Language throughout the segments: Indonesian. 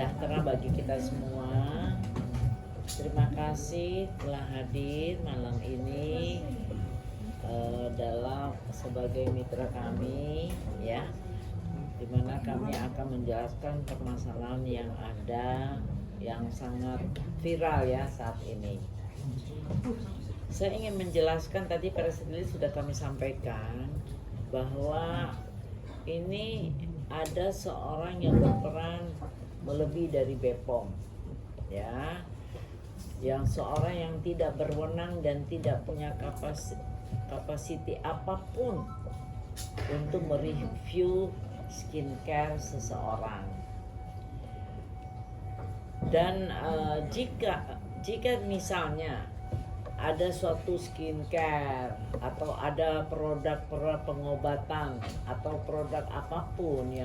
sejahtera bagi kita semua. Terima kasih telah hadir malam ini dalam sebagai mitra kami, ya, dimana kami akan menjelaskan permasalahan yang ada yang sangat viral ya saat ini. Saya ingin menjelaskan, tadi press release sudah kami sampaikan bahwa ini ada seorang yang berperan melebihi dari BPOM, ya, yang seorang yang tidak berwenang dan tidak punya kapasiti apapun untuk mereview skincare seseorang. Dan jika misalnya ada suatu skincare atau ada produk-produk pengobatan atau produk apapun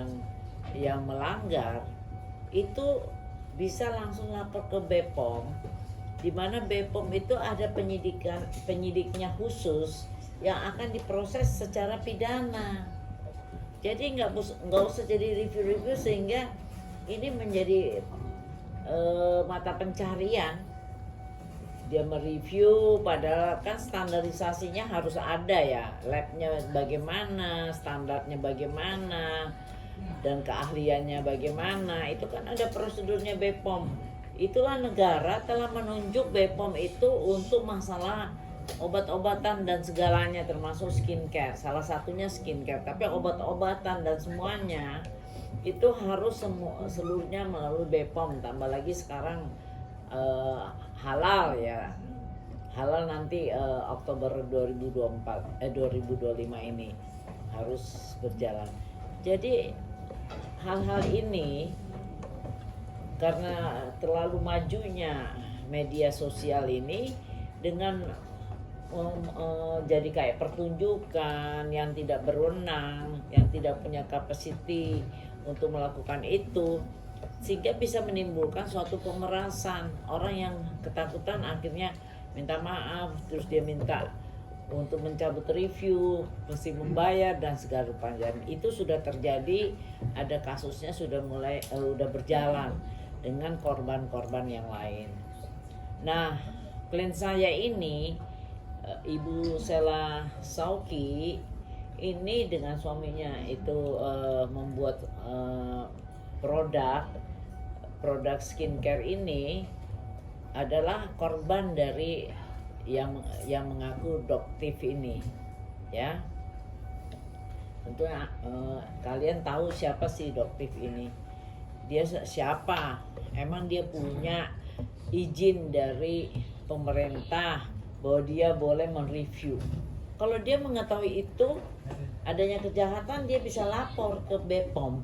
yang melanggar, itu bisa langsung lapor ke BPOM, di mana BPOM itu ada penyidiknya khusus yang akan diproses secara pidana. Jadi nggak usah jadi review-review sehingga ini menjadi mata pencarian. Dia mereview padahal kan standarisasinya harus ada ya, labnya bagaimana, standarnya bagaimana, dan keahliannya bagaimana, itu kan ada prosedurnya BPOM. Itulah negara telah menunjuk BPOM itu untuk masalah obat-obatan dan segalanya, termasuk skincare, salah satunya skincare, tapi obat-obatan dan semuanya itu harus seluruhnya melalui BPOM. Tambah lagi sekarang halal ya, halal nanti Oktober 2025 ini harus berjalan. Jadi hal-hal ini karena terlalu majunya media sosial ini dengan jadi kayak pertunjukan yang tidak berwenang, yang tidak punya kapasiti untuk melakukan itu, sehingga bisa menimbulkan suatu pemerasan. Orang yang ketakutan akhirnya minta maaf, terus dia minta untuk mencabut review, mesti membayar dan segala rupanya. Itu sudah terjadi, ada kasusnya sudah berjalan dengan korban-korban yang lain. Nah, klien saya ini Ibu Sela Sauki ini dengan suaminya itu membuat produk skincare ini adalah korban dari yang mengaku doktif ini, ya. Tentunya kalian tahu siapa sih doktif ini. Dia siapa? Emang dia punya izin dari pemerintah bahwa dia boleh mereview? Kalau dia mengetahui itu adanya kejahatan, dia bisa lapor ke BPOM.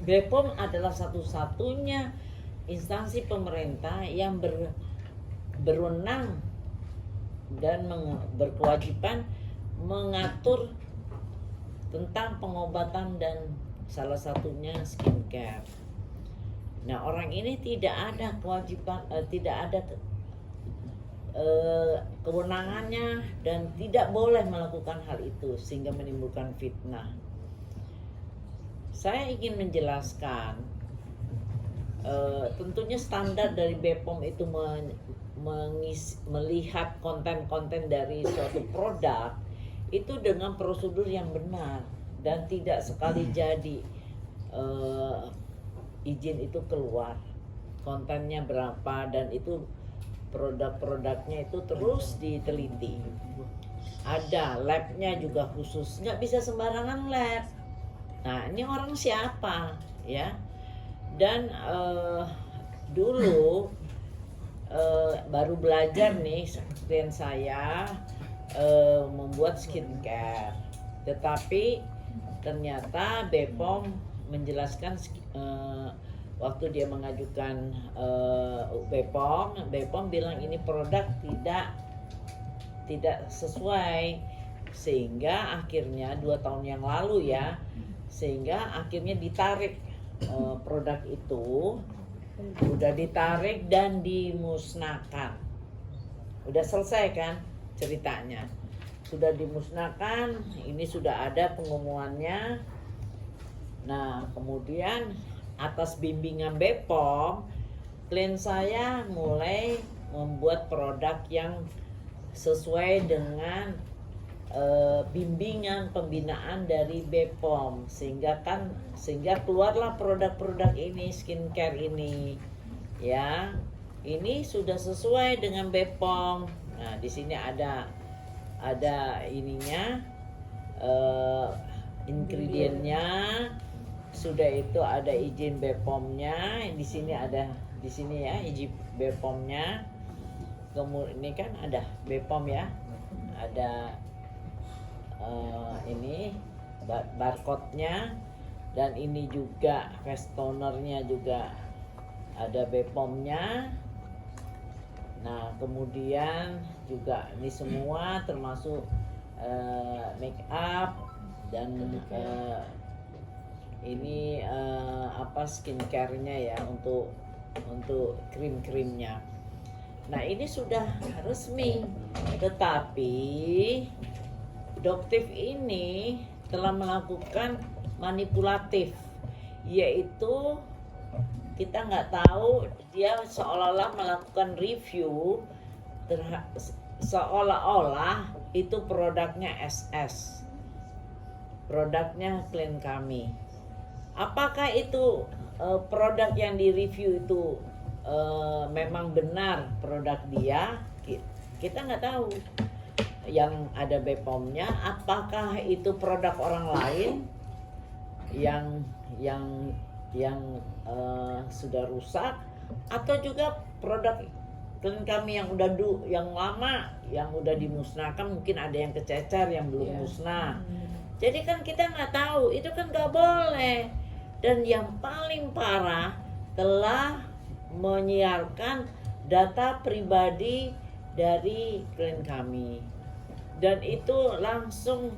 BPOM adalah satu-satunya instansi pemerintah yang berwenang dan berkewajiban mengatur tentang pengobatan dan salah satunya skincare. Nah, orang ini tidak ada kewajiban, tidak ada kewenangannya dan tidak boleh melakukan hal itu sehingga menimbulkan fitnah. Saya ingin menjelaskan, tentunya standar dari BPOM itu melihat konten-konten dari suatu produk itu dengan prosedur yang benar dan tidak sekali jadi izin itu keluar, kontennya berapa, dan itu produk-produknya itu terus diteliti. Ada labnya juga khusus, nggak bisa sembarangan lab. Nah, ini orang siapa ya? Dan dulu baru belajar nih klien saya membuat skincare, tetapi ternyata BPOM menjelaskan waktu dia mengajukan BPOM bilang ini produk tidak sesuai, sehingga akhirnya 2 tahun yang lalu ya, sehingga akhirnya ditarik produk itu, udah ditarik dan dimusnahkan. Udah selesai kan ceritanya, sudah dimusnahkan, ini sudah ada pengumumannya. Nah, kemudian atas bimbingan BPOM, klien saya mulai membuat produk yang sesuai dengan bimbingan pembinaan dari BPOM, sehingga keluarlah produk-produk ini, skincare ini, ya. Ini sudah sesuai dengan BPOM. Nah, di sini ada ininya, ingredientnya, sudah itu ada izin BPOM-nya. Di sini ya izin BPOM-nya. Kemudian ini kan ada BPOM ya, ada ini barcode-nya, dan ini juga face toner-nya juga ada BPOM-nya. Nah, kemudian juga ini semua termasuk make up dan ini skincare-nya ya, untuk krim-krimnya. Nah, ini sudah resmi, tetapi Doktif ini telah melakukan manipulatif, yaitu kita nggak tahu, dia seolah-olah melakukan review seolah-olah itu produknya SS, produknya klien kami. Apakah itu produk yang direview itu memang benar produk dia? Kita nggak tahu. Yang ada BPOM-nya, apakah itu produk orang lain yang sudah rusak, atau juga produk klien kami yang lama yang udah dimusnahkan, mungkin ada yang kececer yang belum musnah. Jadi kan kita nggak tahu, itu kan nggak boleh. Dan yang paling parah, telah menyiarkan data pribadi dari klien kami. Dan itu langsung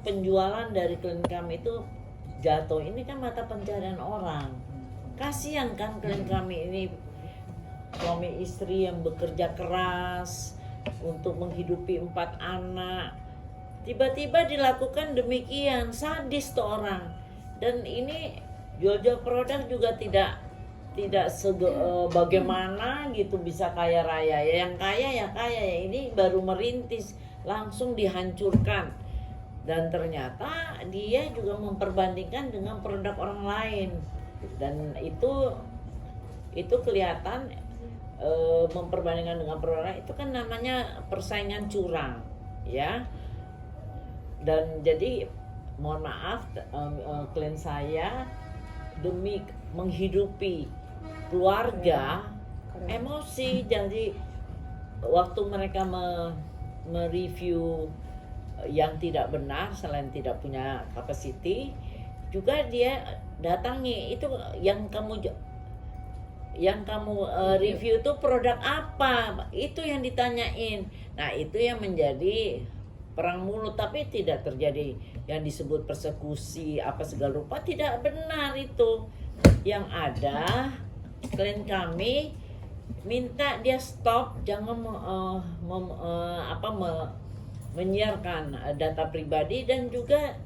penjualan dari klien kami itu jatuh. Ini kan mata pencarian orang. Kasihan kan klien kami ini, suami istri yang bekerja keras untuk menghidupi 4 anak. Tiba-tiba dilakukan demikian, sadis tuh orang. Dan ini jual-jual produk juga tidak bagaimana gitu bisa kaya raya. Yang kaya ya, ini baru merintis langsung dihancurkan. Dan ternyata dia juga memperbandingkan dengan produk orang lain, dan itu kelihatan memperbandingkan dengan produk lain, itu kan namanya persaingan curang ya. Dan jadi mohon maaf, klien saya demi menghidupi keluarga emosi, jadi waktu mereka mereview yang tidak benar, selain tidak punya capacity, juga dia datangi, itu yang kamu review itu produk apa, itu yang ditanyain. Nah, itu yang menjadi perang mulut, tapi tidak terjadi yang disebut persekusi apa segala rupa, tidak benar itu. Yang ada klien kami minta dia stop, jangan menyiarkan data pribadi, dan juga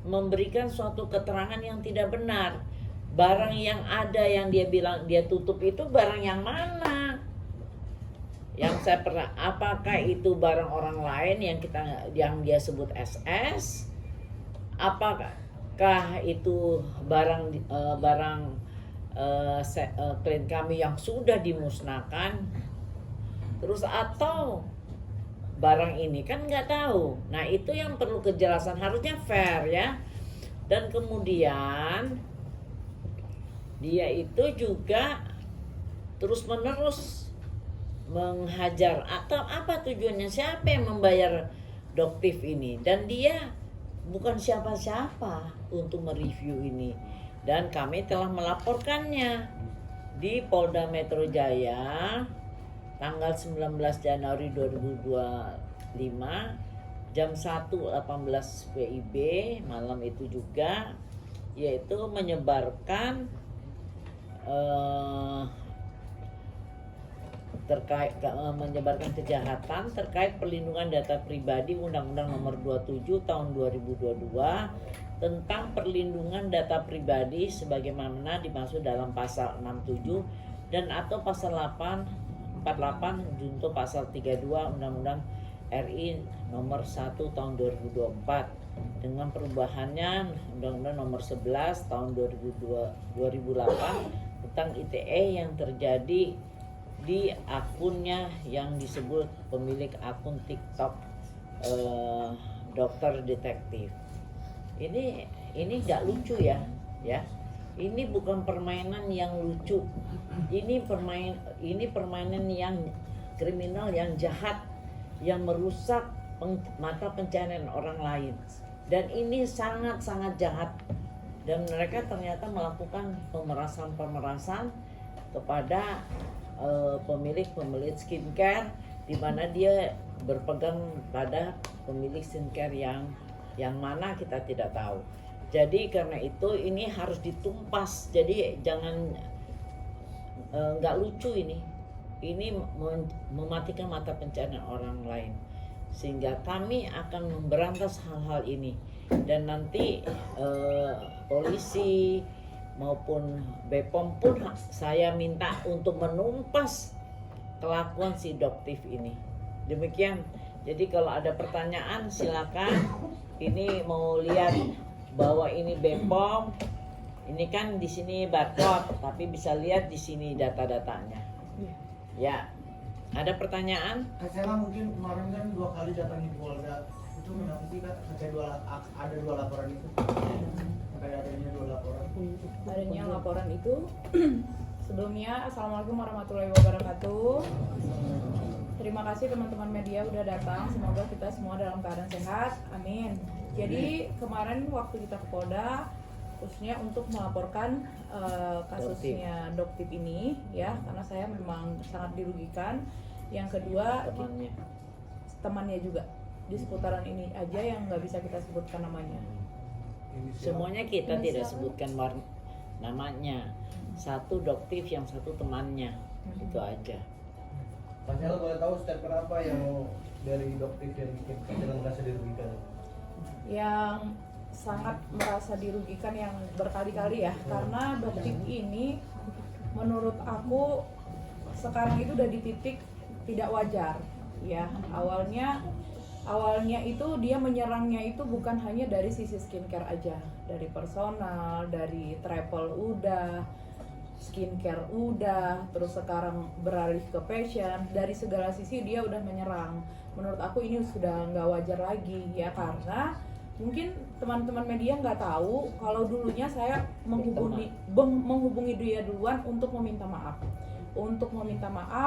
memberikan suatu keterangan yang tidak benar. Barang yang ada yang dia bilang dia tutup itu barang yang mana? Yang saya pernah, apakah itu barang orang lain yang dia sebut SS? Apakah itu barang klien kami yang sudah dimusnahkan? Terus atau barang ini, kan nggak tahu. Nah, itu yang perlu kejelasan, harusnya fair ya. Dan kemudian dia itu juga terus-menerus menghajar, atau apa tujuannya, siapa yang membayar Doktif ini, dan dia bukan siapa-siapa untuk mereview ini. Dan kami telah melaporkannya di Polda Metro Jaya tanggal 19 Januari 2025 jam 1.18 WIB malam itu juga, yaitu menyebarkan menyebarkan kejahatan terkait perlindungan data pribadi Undang-Undang Nomor 27 Tahun 2022 tentang perlindungan data pribadi sebagaimana dimaksud dalam pasal 67 dan atau pasal 48 junto pasal 32 Undang-Undang RI nomor 1 tahun 2024 dengan perubahannya Undang-Undang nomor 11 tahun 2008 tentang ITE yang terjadi di akunnya yang disebut pemilik akun TikTok dokter detektif. Ini nggak lucu ya. Ini bukan permainan yang lucu. Ini permainan yang kriminal, yang jahat, yang merusak mata pencaharian orang lain. Dan ini sangat-sangat jahat. Dan mereka ternyata melakukan pemerasan kepada pemilik skincare, di mana dia berpegang pada pemilik skincare yang mana kita tidak tahu. Jadi karena itu ini harus ditumpas. Jadi jangan nggak lucu ini. Ini mematikan mata pencaharian orang lain. Sehingga kami akan memberantas hal-hal ini. Dan nanti polisi maupun BPOM pun saya minta untuk menumpas kelakuan si doktif ini. Demikian. Jadi kalau ada pertanyaan silakan. Ini mau lihat bahwa ini BPOM. Ini kan di sini barcode, tapi bisa lihat di sini data-datanya. Ya. Ada pertanyaan? Saya mungkin kemarin kan 2 kali datangi Polda. Itu nanti kan ada 2 laporan itu. Kayak adanya 2 laporan. Adanya laporan itu sebelumnya Assalamualaikum warahmatullahi wabarakatuh. Terima kasih teman-teman media udah datang. Semoga kita semua dalam keadaan sehat. Amin. Jadi kemarin waktu kita ke Polda khususnya untuk melaporkan kasusnya Doktip ini ya, karena saya memang sangat dirugikan. Yang kedua temannya juga di seputaran ini aja yang nggak bisa kita sebutkan namanya. Semuanya kita tidak sebutkan namanya. Satu Doktip, yang satu temannya. Itu aja. Mas Hel, boleh tahu statement apa yang dari Doktip yang bikin kalian merasa dirugikan? Yang sangat merasa dirugikan yang berkali-kali ya, karena Doktip ini menurut aku sekarang itu udah di titik tidak wajar ya. Awalnya itu dia menyerangnya itu bukan hanya dari sisi skincare aja, dari personal, dari travel udah, skincare udah, terus sekarang beralih ke fashion. Dari segala sisi dia udah menyerang. Menurut aku ini sudah nggak wajar lagi ya, karena mungkin teman-teman media nggak tahu kalau dulunya saya menghubungi dia duluan untuk meminta maaf,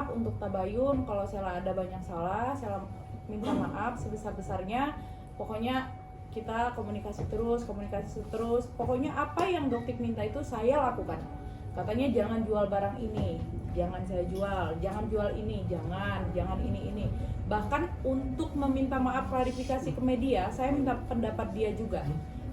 untuk tabayun kalau saya ada banyak salah, saya minta maaf sebesar-besarnya. Pokoknya kita komunikasi terus, pokoknya apa yang Doktip minta itu saya lakukan. Katanya jangan jual barang ini, jangan saya jual, jangan jual ini, jangan ini. Bahkan untuk meminta maaf klarifikasi ke media, saya minta pendapat dia juga.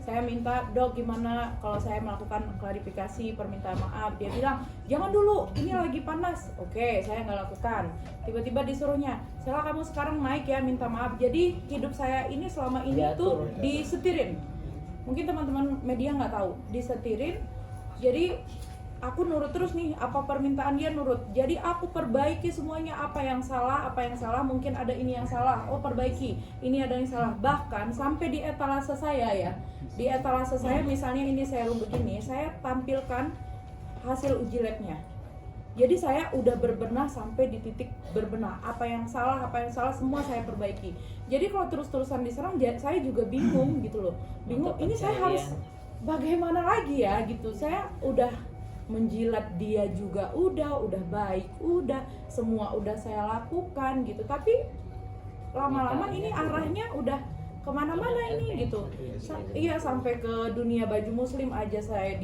Saya minta, Dok gimana kalau saya melakukan klarifikasi permintaan maaf. Dia bilang, jangan dulu, ini lagi panas. Oke, saya nggak lakukan. Tiba-tiba disuruhnya, Sela kamu sekarang naik ya minta maaf. Jadi hidup saya ini selama ini tuh disetirin. Mungkin teman-teman media nggak tahu, disetirin. Jadi aku nurut terus nih, apa permintaan dia nurut. Jadi aku perbaiki semuanya, apa yang salah, mungkin ada ini yang salah, oh perbaiki, ini ada yang salah. Bahkan sampai di etalase saya ya, di etalase saya misalnya ini serum begini, saya tampilkan hasil uji labnya. Jadi saya udah berbenah sampai di titik berbenah, apa yang salah semua saya perbaiki. Jadi kalau terus-terusan diserang, saya juga bingung gitu loh, bingung ini saya harus bagaimana lagi ya gitu. Saya udah menjilat dia juga udah baik, udah semua udah saya lakukan gitu, tapi lama-lama ini arahnya udah kemana-mana ini gitu. Iya, sampai ke dunia baju muslim aja saya